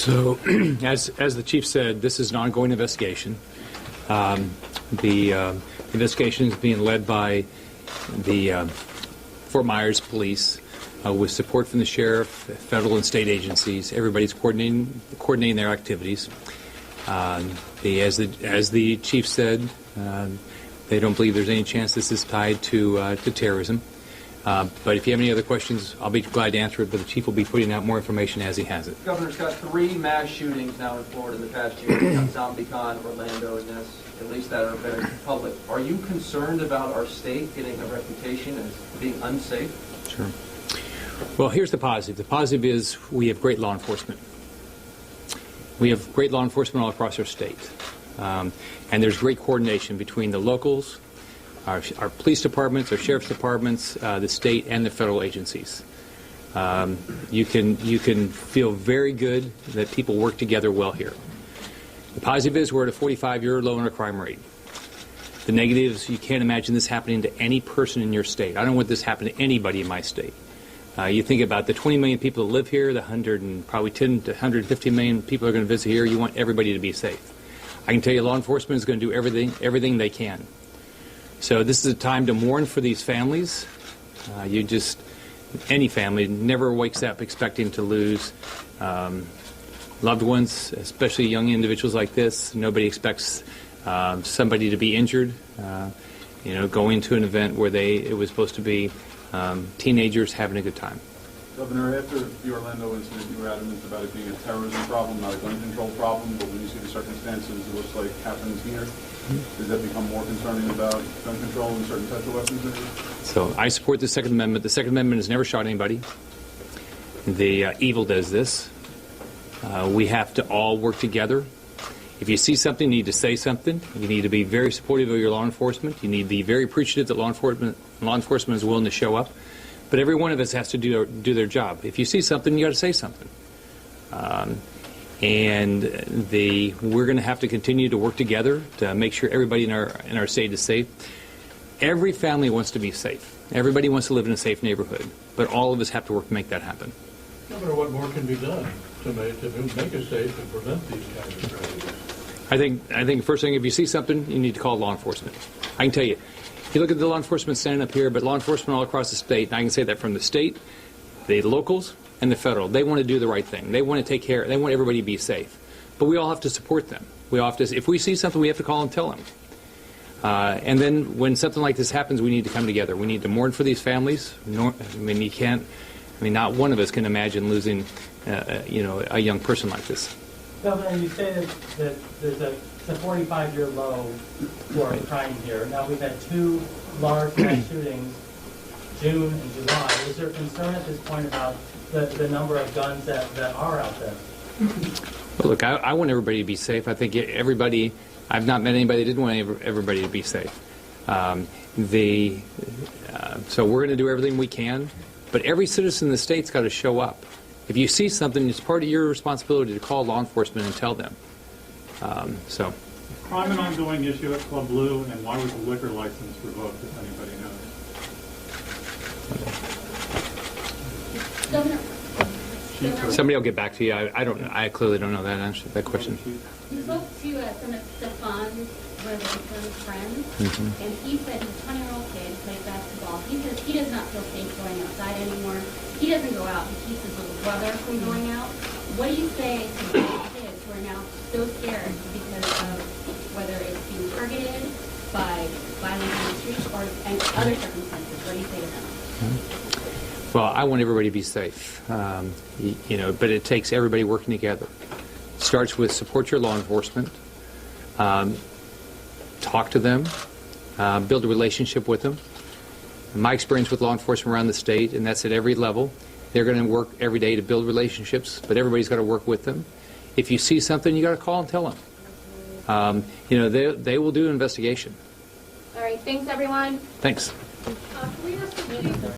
So, as the chief said, this is an ongoing investigation. The investigation is being led by the Fort Myers Police with support from the sheriff, federal and state agencies. Everybody's coordinating their activities. As the chief said, they don't believe there's any chance this is tied to terrorism. But if you have any other questions, I'll be glad to answer it, but the chief will be putting out more information as he has it. Governor's got 3 mass shootings now in Florida in the past year, Zombie-Con, Orlando, and this, at least that are very public. Are you concerned about our state getting a reputation as being unsafe? Sure. Well, here's the positive. The positive is we have great law enforcement. We have great law enforcement all across our state. And there's great coordination between the locals, our police departments, our sheriff's departments, the state and the federal agencies. You can feel very good that people work together well here. The positive is we're at a 45-year low in our crime rate. The negatives, you can't imagine this happening to any person in your state. I don't want this to happen to anybody in my state. You think about the 20 million people that live here, the 10 to 150 million people are going to visit here. You want everybody to be safe. I can tell you law enforcement is going to do everything they can. So this is a time to mourn for these families. Any family never wakes up expecting to lose loved ones, especially young individuals like this. Nobody expects somebody to be injured. Going to an event where it was supposed to be teenagers having a good time. Governor, after the Orlando incident, you were adamant about it being a terrorism problem, not a gun control problem, but when you see the circumstances, it looks like happens here. Does that become more concerning about gun control and certain types of weapons? So I support the Second Amendment. The Second Amendment has never shot anybody. The evil does this. We have to all work together. If you see something, you need to say something. You need to be very supportive of your law enforcement. You need to be very appreciative that law enforcement is willing to show up. But every one of us has to do their job. If you see something, you got to say something. We're going to have to continue to work together to make sure everybody in our state is safe. Every family wants to be safe. Everybody wants to live in a safe neighborhood. But all of us have to work to make that happen. Governor, what more can be done to make it safe and prevent these kinds of tragedies? I think first thing, if you see something, you need to call law enforcement. I can tell you, if you look at the law enforcement standing up here, but law enforcement all across the state, and I can say that from the state, the locals, and the federal, they want to do the right thing. They want to take care. They want everybody to be safe. But we all have to support them. If we see something, we have to call and tell them. And then when something like this happens, we need to come together. We need to mourn for these families. Not one of us can imagine losing, a young person like this. Governor, you stated that there's a 45-year low for crime here. Now we've had 2 large mass shootings, June and July. Is there concern at this point about the number of guns that are out there? Well, look, I want everybody to be safe. I think I've not met anybody that didn't want everybody to be safe. So we're going to do everything we can, but every citizen in the state's got to show up. If you see something, it's part of your responsibility to call law enforcement and tell them. Crime an ongoing issue at Club Blue, and why was the liquor license revoked, if anybody knows? Somebody will get back to you. I clearly don't know that answer that question. We spoke to some of Stefan's friends, and he said he's a 20-year-old kid, plays basketball. He says he does not feel safe going outside anymore. He doesn't go out. He keeps his little brother from going out. What do you say to these kids who are now so scared because of whether it's being targeted by violence on the streets or and other circumstances? What do you say to them? Well, I want everybody to be safe, but it takes everybody working together. It starts with support your law enforcement, talk to them, build a relationship with them. In my experience with law enforcement around the state, and that's at every level, they're going to work every day to build relationships, but everybody's got to work with them. If you see something, you got to call and tell them. They will do an investigation. All right, thanks, everyone. Thanks.